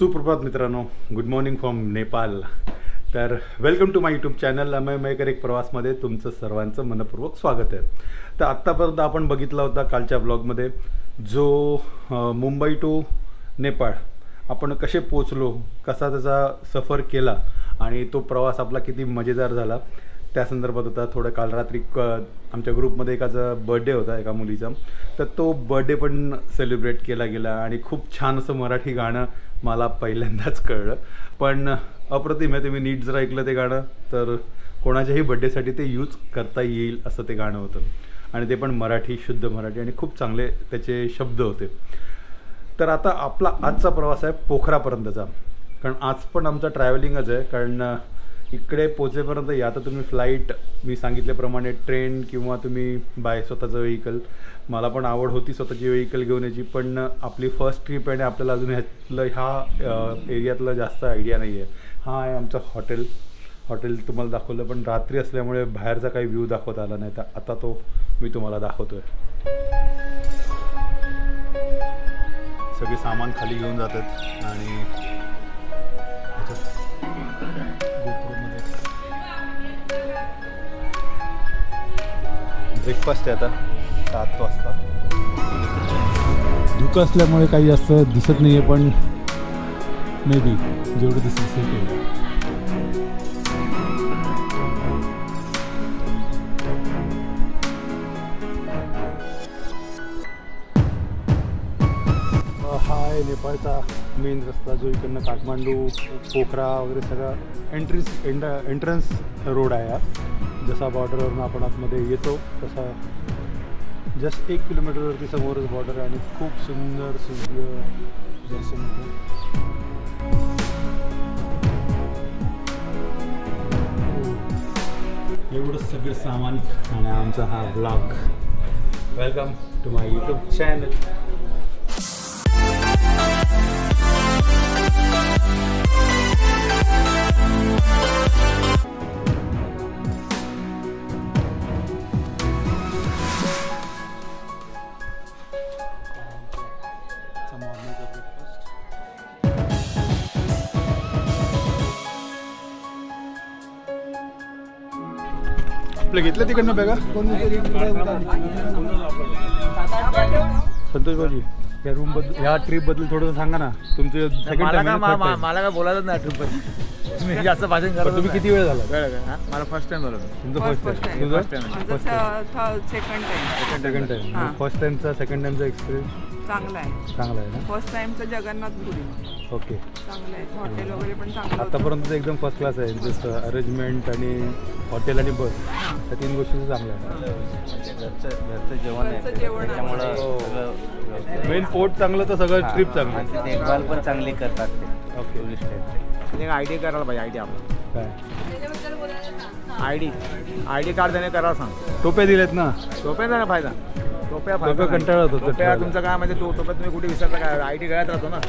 सुप्रभात मित्रांनो, good morning from Nepal. तर welcome to my YouTube channel Amay Mayekar एक प्रवासमध्ये तुमचं सर्वांचं मनपूर्वक स्वागत आहे. तर आत्तापर्यंत आपण बघितला होता कालच्या ब्लॉगमध्ये जो मुंबई टू नेपाळ आपण कसे पोचलो, कसा त्याचा सफर केला आणि तो प्रवास आपला किती मजेदार झाला त्या संदर्भात होता. थोडं काल रात्री आमच्या ग्रुपमध्ये एकाचा बर्थडे होता, एका मुलीचा, तर तो बर्थडे पण सेलिब्रेट केला गेला आणि खूप छान असं मराठी गाणं मला पहिल्यांदाच कळलं. पण अप्रतिम आहे, तुम्ही नीट जर ऐकलं ते गाणं तर कोणाच्याही बड्डेसाठी ते यूज करता येईल असं ते गाणं होतं आणि ते पण मराठी, शुद्ध मराठी आणि खूप चांगले त्याचे शब्द होते. तर आता आपला आजचा प्रवास आहे पोखरापर्यंतचा, कारण आज पण आमचा ट्रॅव्हलिंगच आहे. कारण इकडे पोचेपर्यंत या तर तुम्ही फ्लाईट, मी सांगितल्याप्रमाणे ट्रेन किंवा तुम्ही बाय स्वतःचं व्हेकल. मला पण आवड होती स्वतःची व्हेकल घेऊन यायची, पण आपली फर्स्ट ट्रिप आहे आणि आपल्याला अजून ह्या एरियातलं जास्त आयडिया नाही आहे. हा आहे आमचं हॉटेल तुम्हाला दाखवलं, पण रात्री असल्यामुळे बाहेरचा काही व्ह्यू दाखवता आला नाही, तर आता तो मी तुम्हाला दाखवतो आहे. सगळे सामान खाली घेऊन जातात आणि ब्रेकफास्ट आहे आता 7 वाजता. धुकं असल्यामुळे काही जास्त दिसत नाही आहे, पण मे बी जेवढं दिसत तेवढं. हा आहे नेपाळचा मेन रस्ता, जो इकडनं काठमांडू, पोखरा वगैरे सगळा एंट्रन्स रोड आहे. जसा बॉर्डरवरून आपण आतमध्ये येतो तसा जस्ट 1 किलोमीटरवरती समोरच बॉर्डर आहे आणि खूप सुंदर सूर्य दर्शन होतं. एवढं सगळं सामान आणि आमचा हा blog. Welcome to my YouTube channel. आपलं घेतलं तिकडनं बघा संतोष भाजी. या रूम बद्दल, ह्या ट्रिप बद्दल थोडंसं सांगा ना. तुमचं सेकंड टाइम. मला काय बोलायचं नाही ट्रिप बद्दल. तुम्ही जास्त भाषण करा. तुम्ही किती वेळ झाला? मला फर्स्ट टाइम झालं. तुमचं first time. Second time. First टाइमचा सेकंड टाइमचा एक्सपिरियन्स चांगला आहे ना. फर्स्ट टाइमचं जगन्नाथपुरी ओके, चांगलं आहे. हॉटेल वगैरे पण चांगलं. आतापर्यंत एकदम फर्स्ट क्लास आहे. जसं अरेंजमेंट आणि हॉटेल आणि बस, त्या 3 गोष्टी चांगल्या आहेत. घरचं जेवण आहे त्याच्यामुळं मेन पोट चांगलं तर सगळं ट्रिप चांगलं. देखभाल पण चांगली करतात ते. ओके, टुरिस्ट आयडी करायला पाहिजे. आयडी आपलं काय आयडी कार्ड देणे करायला सांग. टोप्या दिलेत ना. टोप्याचा काय फायदा? टोप्या कंटाळा होतो. तुमचं काय म्हणजे टोप्या तुम्ही कुठे विसरता काय? आयडी गळ्यात राहतो ना.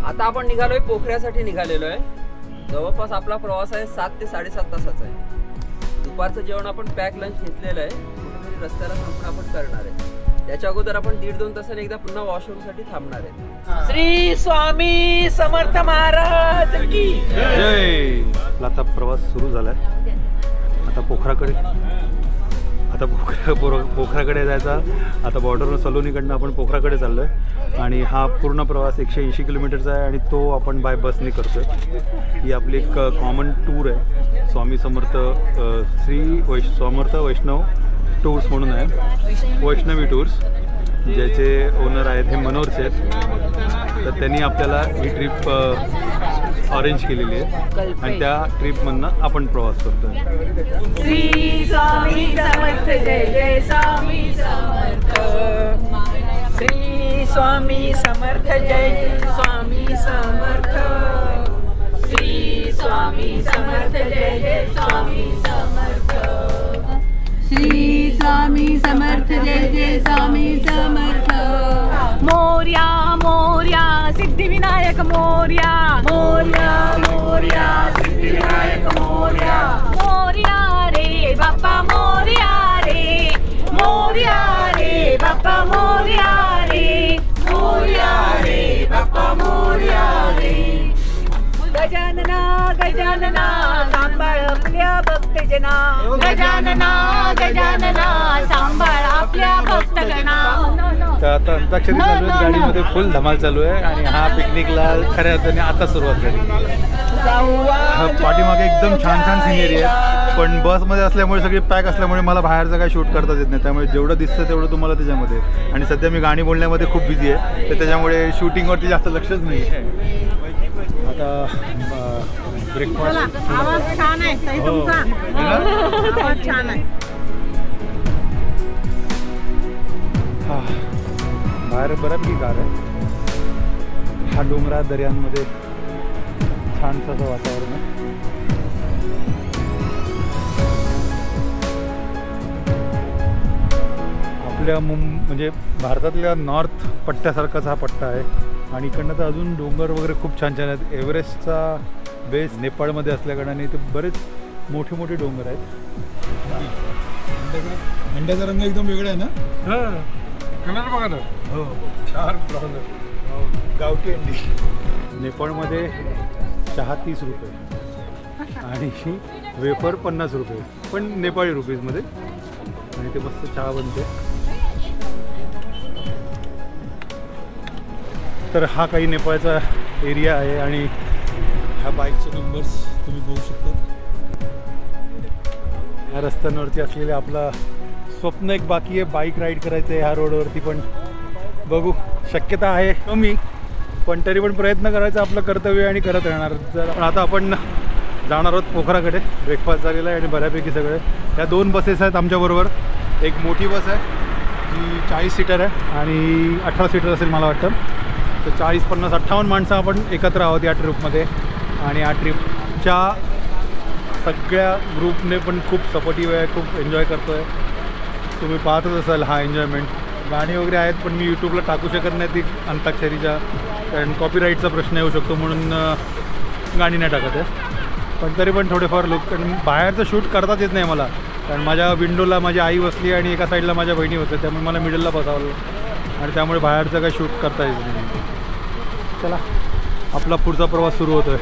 आता आपण निघालोय, पोखऱ्यासाठी निघालेलो आहे. जवळपास आपला प्रवास आहे 7 ते 7.5 तासाचा आहे. दुपारचं जेवण आपण पॅक लंच घेतलेलं आहे. कुठेतरी रस्त्याला थांबून आपण करणार आहे. त्याच्या अगोदर आपण 1.5-2 तासाने एकदा पुन्हा वॉशरूमसाठी थांबणार आहे. श्री स्वामी समर्थ महाराज की जय. आता प्रवास सुरू झालाय. आता पोखराकडे जायचा. आता बॉर्डरवर सलोनीकडनं आपण पोखराकडे चाललो आहे आणि हा पूर्ण प्रवास 180 किलोमीटरचा आहे आणि तो आपण बाय बसने करतो आहे. ही आपली एक कॉमन टूर आहे. स्वामी समर्थ समर्थ वैष्णव टूर्स म्हणून आहे, वैष्णवी टूर्स, ज्याचे ओनर आहेत हे मनोहर आहेत. तर त्यांनी आपल्याला ही ट्रिप अरेंज केलेली आहे आणि त्या ट्रिपमधनं आपण प्रवास करतोय. श्री स्वामी समर्थ जय जय स्वामी समर्थ. श्री स्वामी समर्थ जय जय स्वामी समर्थ. श्री स्वामी समर्थ जय जय स्वामी समर्थ. श्री स्वामी समर्थ जय जय स्वामी समर्थ. मोर्या मोर्या सिद्धिविनायक मोर्या. मोर्या मोर्या सिद्धिविनायक मोर्या. मोर्या रे बाप्पा मोर्या रे. मोर्या रे बाप्पा मोर्या रे. मोर्या रे बाप्पा मोर्या गजना गजानना गजानना सांभाळ आपल्या भक्तगणा. तर आता अंताक्षरी चालू आहे गाडीमध्ये, फुल धमाल चालू आहे आणि हा पिकनिकला खऱ्या अर्थाने आता सुरुवात झाली. पाठीमागे एकदम छान छान सिनेरी आहे, पण बसमध्ये असल्यामुळे सगळी पॅक असल्यामुळे मला बाहेरचं काय शूट करताच येत नाही. त्यामुळे जेवढं दिसतं तेवढं तुम्हाला त्याच्यामध्ये. आणि सध्या मी गाणी बोलण्यामध्ये खूप बिझी आहे, तर त्याच्यामुळे शूटिंगवरती जास्त लक्षच नाही आहे. आता ब्रेकफास्ट आवाज छान आहे ताई तुमचा. आवाज छान आहे. हा बाहेर बऱ्यापैकी गार आहे. हा डोंगरा दर्यांमध्ये छानसं असं वातावरण आहे. आपल्या म्हणजे भारतातल्या नॉर्थ पट्ट्यासारखाच हा पट्टा आहे. आणि इकडनं तर अजून डोंगर वगैरे खूप छान छान आहेत. एव्हरेस्टचा बेस नेपाळमध्ये असल्याकारणाने इथे बरेच मोठे मोठे डोंगर आहेत. अंड्याचा रंग एकदम वेगळा आहे ना. कलर बघा ना. हो छान ब्राऊन गावठी अंडी. नेपाळमध्ये चहा 30 रुपये आणि वेफर 50 रुपये, पण नेपाळी रुपीजमध्ये. आणि ते मस्त चहा बनते. तर हा काही नेपाळचा एरिया आहे आणि ह्या बाईकचे नंबर्स तुम्ही बघू शकता. ह्या रस्त्यांवरती असलेले आपला स्वप्न एक बाकी आहे, बाईक राईड करायचं आहे ह्या रोडवरती. पण बघू, शक्यता आहे कमी, पण तरी पण प्रयत्न करायचा आपलं कर्तव्य आणि करत राहणार. पण आता आपण जाणार आहोत पोखराकडे. ब्रेकफास्ट झालेला आहे आणि बऱ्यापैकी सगळे. ह्या 2 बसेस आहेत आमच्याबरोबर. एक मोठी बस आहे जी 40 सीटर आहे आणि 18 सीटर असेल मला वाटतं. तर 40, 50, 58 माणसं आपण एकत्र आहोत या ट्रिपमध्ये. आणि या ट्रिपच्या सगळ्या ग्रुपने पण खूप सपोर्टिव्ह आहे, खूप एन्जॉय करतो आहे. तुम्ही पाहतच असाल हा एन्जॉयमेंट. गाणी वगैरे आहेत पण मी यूट्यूबला टाकू शकत नाही ती अंताक्षरीच्या, कारण कॉपीराईटचा प्रश्न येऊ शकतो म्हणून गाणी नाही टाकत आहे. पण तरी पण थोडेफार लोक, कारण बाहेरचं शूट करताच येत नाही मला, कारण माझ्या विंडोला माझी आई बसली आणि एका साईडला माझ्या बहिणी होत्या, त्यामुळे मला मिडलला बसावं लागलं आणि त्यामुळे बाहेरचं काही शूट करता येत नाही. चला आपला पुढचा प्रवास सुरू होतो आहे.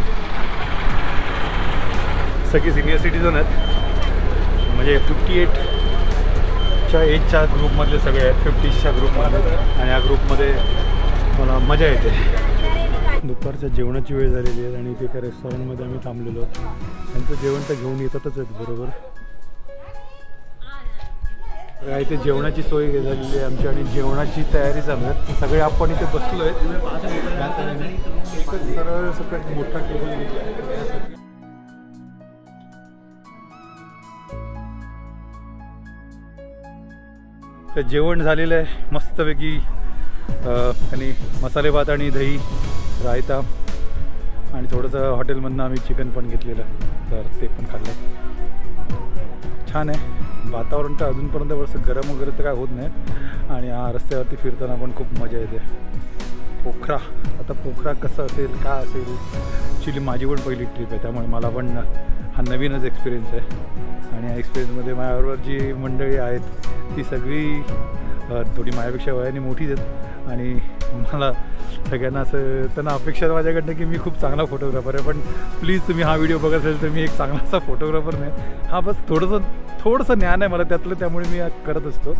सगळे सिनियर सिटीजन आहेत, म्हणजे 58च्या एजच्या ग्रुपमधले सगळे आहेत, 50च्या ग्रुपमधले. आणि या ग्रुपमध्ये मला मजा येते. दुपारच्या जेवणाची वेळ झालेली आहे आणि इथे एका रेस्टॉरंटमध्ये आम्ही थांबलेलो आहोत. त्यांचं जेवण तर घेऊन येतातच आहेत बरोबर. इथे जेवणाची सोय झालेली आहे आमची आणि जेवणाची तयारी चालू आहे. सगळे आपण इथे बसलो आहे. एकच सरळ सगळ्यात मोठा टेबल. तर जेवण झालेलं आहे मस्तपैकी. आणि मसाले भात आणि दही रायता आणि थोडंसं हॉटेलमधनं आम्ही चिकन पण घेतलेलं, तर ते पण खाल्लं. छान आहे वातावरण. तर अजूनपर्यंत वर्ष गरम वगैरे तर काय होत नाही. आणि हा रस्त्यावरती फिरताना पण खूप मजा येते. पोखरा, आता पोखरा कसं असेल काय असेल, ॲक्च्युली माझी पण पहिली ट्रिप आहे त्यामुळे मला पण हा नवीनच एक्सपिरियन्स आहे. आणि या एक्सपिरियन्समध्ये माझ्याबरोबर जी मंडळी आहेत ती सगळी थोडी माझ्यापेक्षा वयाने मोठीच आहेत. आणि मला सगळ्यांना असं त्यांना अपेक्षा माझ्याकडनं की मी खूप चांगला फोटोग्राफर आहे. पण प्लीज तुम्ही हा व्हिडिओ बघत असेल तर मी एक चांगलासा फोटोग्राफर नाही. हा बस थोडंसं ज्ञान आहे मला त्यातलं, त्यामुळे मी करत असतो.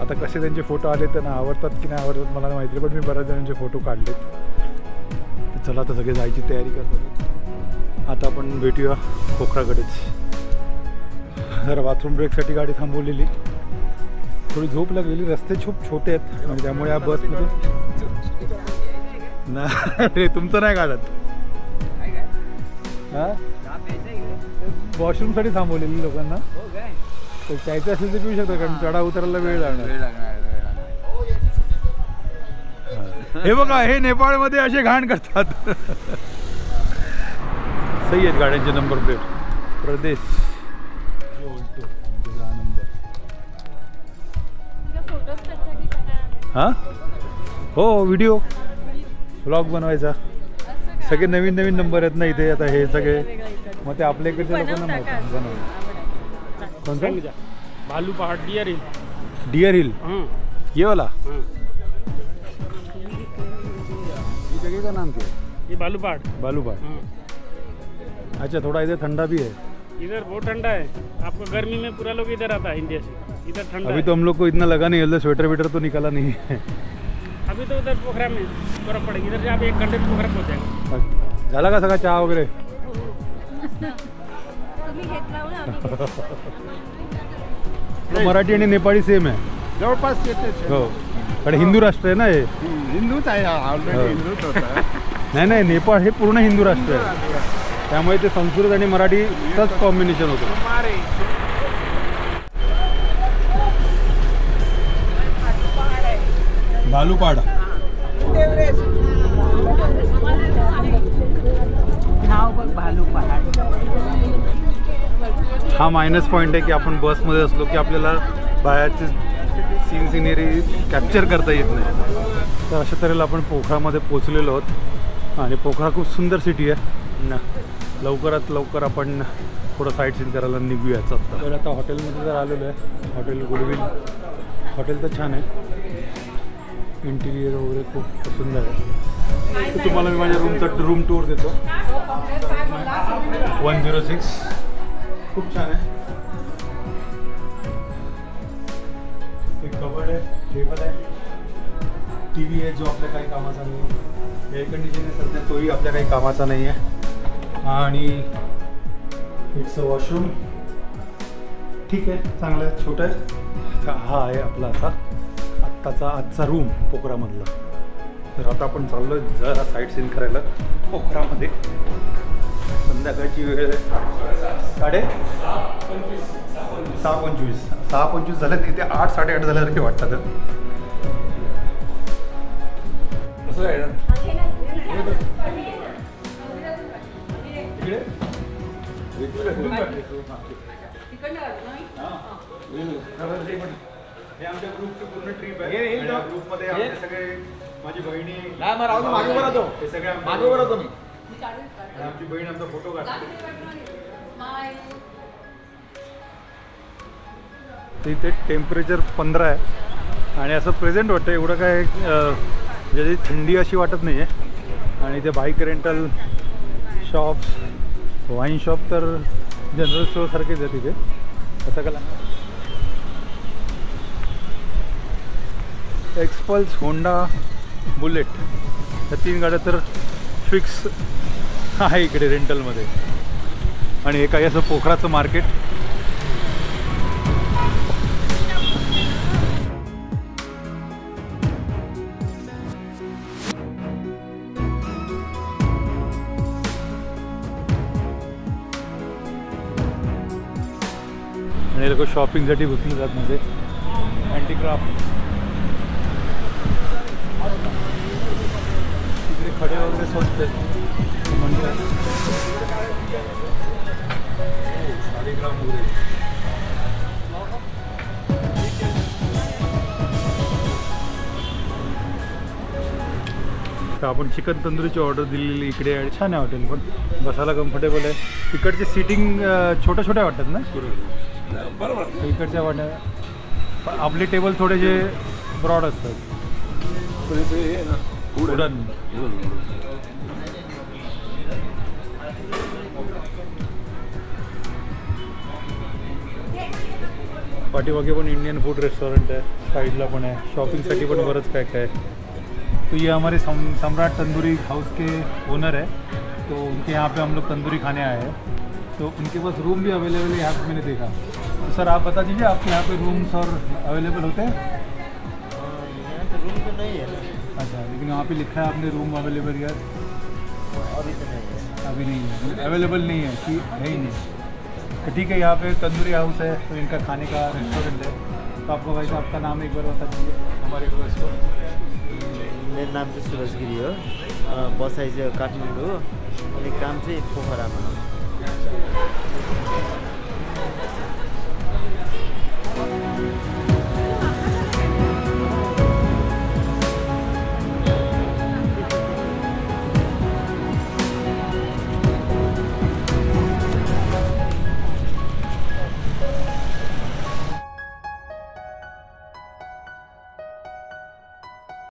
आता कसे त्यांचे फोटो आले त्यांना आवडतात की नाही आवडतात मला नाही माहिती, पण मी बऱ्याच जणांचे फोटो काढलेत. चला आता सगळे जायची तयारी करतात. आता आपण भेटूया पोखराकडेच. जरा बाथरूम ब्रेकसाठी गाडी थांबवलेली, थोडी झोप लागलेली. रस्ते खूप छोटे आहेत आणि त्यामुळे या बसमध्ये नाही तुमचं नाही काढत. हां वॉशरूमसाठी थांबवलेली लोकांना. तर प्यायचं असेल तर पिऊ शकतो कारण चढा उतरायला वेळ लागणार. हे बघा हे नेपाळमध्ये असे घाण करतात. सही आहेत गाड्यांचे नंबर प्लेट. प्रदेश हां हो व्हिडिओ व्लॉग बनवायचा. सगळे नवीन नवीन नंबर आहेत ना इथे. आता हे सगळे मग ते आपल्या इकडचे लोकांना बनवायचं. कोणता भालू पहाड़ डियर हिल. डियर हिल ये वाला. ये जगह का नाम क्या है? ये भालू पहाड़. बालू पहाड़. अच्छा थोड़ा इधर ठंडा भी है. इधर बहुत ठंडा है, आपको गर्मी में पूरा लोग इधर आता है इंडिया से, इधर ठंडा अभी है। तो हम लोग को इतना लगा नहीं है, स्वेटर वेटर तो निकाला नहीं है. अभी तो उधर पोखरा में बर्फ पड़ेगी, इधर से आप 1 घंटे में पोखरा पहुंच जाएंगे. झाला का सगळा चहा वगैरे? तुम्ही घेतला हो ना आम्ही मराठी आणि नेपाळी सेम आहे. जवळपास येते हो, कारण हिंदू राष्ट्र आहे ना हे. हिंदूच आहे ऑलरेडी हो. हिंदूच होता नाही नाही, नेपाळ हे पूर्ण हिंदू राष्ट्र आहे, त्यामुळे ते संस्कृत आणि मराठीचंच कॉम्बिनेशन होतं. भालूपाड नाव बघ भालू पहाड. हा मायनस पॉईंट आहे की आपण बसमध्ये असलो की आपल्याला बाहेरची सिनेरी कॅप्चर करता येत नाही. तर अशा तऱ्हेला आपण पोखरामध्ये पोचलेलो आहोत आणि पोखरा खूप सुंदर सिटी आहे. लवकरात लवकर आपण थोडं साईट सीन करायला निघूयाच आता. तर आता हॉटेलमध्ये जर आलेलो आहे, हॉटेल गुडविल हॉटेल तर छान आहे, इंटिरियर वगैरे खूप सुंदर आहे. तर तुम्हाला मी माझ्या रूम टूर देतो. 106 खूप छान आहे. एक कबड आहे, टेबल आहे, टी व्ही आहे जो आपल्या काही कामाचा नाही आहे. एअर कंडिशन आहे सध्या, तोही आपल्या काही कामाचा नाही आहे. आणि इट्स अ वॉशरूम, ठीक आहे, चांगलं आहे, छोटं आहे. हा आहे आपला आजचा रूम पोखरामधला. तर आता आपण चाललो जरा साईट सीन करायला पोखरामध्ये. संध्याकाळची वेळ आहे 6:25 झाल्यात, इथे 8-8:30 झाल्यासारखे वाटतात. कसं आहे हे आमच्या ग्रुपची पूर्ण ट्रिप आहे. ग्रुपमध्ये आमचे सगळे, माझी बहिणी, हे सगळे आमची बहीण आमचा फोटो काढते. इथे टेम्परेचर 15 आहे आणि असं प्रेझेंट वाटतं, एवढं काय म्हणजे थंडी अशी वाटत नाही आहे. आणि इथे bike rental shops, wine shop तर जनरल स्टोअरसारखेच आहे तिथे. असं का एक्सपल्स, होंडा, बुलेट या 3 गाड्या तर फिक्स आहे इकडे रेंटलमध्ये. आणि हे काही असं पोखराचं मार्केट. आणि लोक शॉपिंगसाठी बसले जात म्हणजे हँडीक्राफ्ट. तिकडे खडे वगैरे स्वस्त आहेत म्हणजे शालिग्राम वगैरे. तर आपण चिकन तंदुरीची ऑर्डर दिलेली इकडे आहे. छान आहे हॉटेल, पण बसायला कम्फर्टेबल आहे. इकडचे सीटिंग छोट्या छोट्या वाटतात ना बरोबर, इकडच्या वाट्या. आपले टेबल थोडेसे ब्रॉड असतात. वुडन. पाठीमागे पण इंडियन फूड रेस्टोरेंट है, साइडला पण है, शॉपिंगसाठी पण बरंच काय काय. तो ये हमारे सम्राट तंदूरी हाउस के ओनर है, तो उनके यहाँ पे हम लोग तंदूरी खाने आए हैं. तो उनके पास रूम भी अवेलेबल है यहाँ पे, मैंने देखा. तो सर आप बता दीजिए आपके यहाँ पे रूम्स और अवेलेबल होते हैं? यहाँ पे रूम तो नहीं है. अच्छा, लेकिन वहाँ पे लिखा है आपने रूम अवेलेबल यार. अभी तो नहीं है. अभी नहीं है, अवेलेबल नहीं है कि है ही नहीं. तो ठीक है, यहाँ पे तंदूरी हाउस है, तो इनका खाने का रेस्टोरेंट है. तो आपको भाई साहब आपका नाम एक बार बता दीजिए हमारे व्यूअर्स को. मेरो नाम चाहिँ सुरज गिरी हो, बसाइ चाहिँ काठमाडौँ हो, अनि काम चाहिँ पोखरामा हो.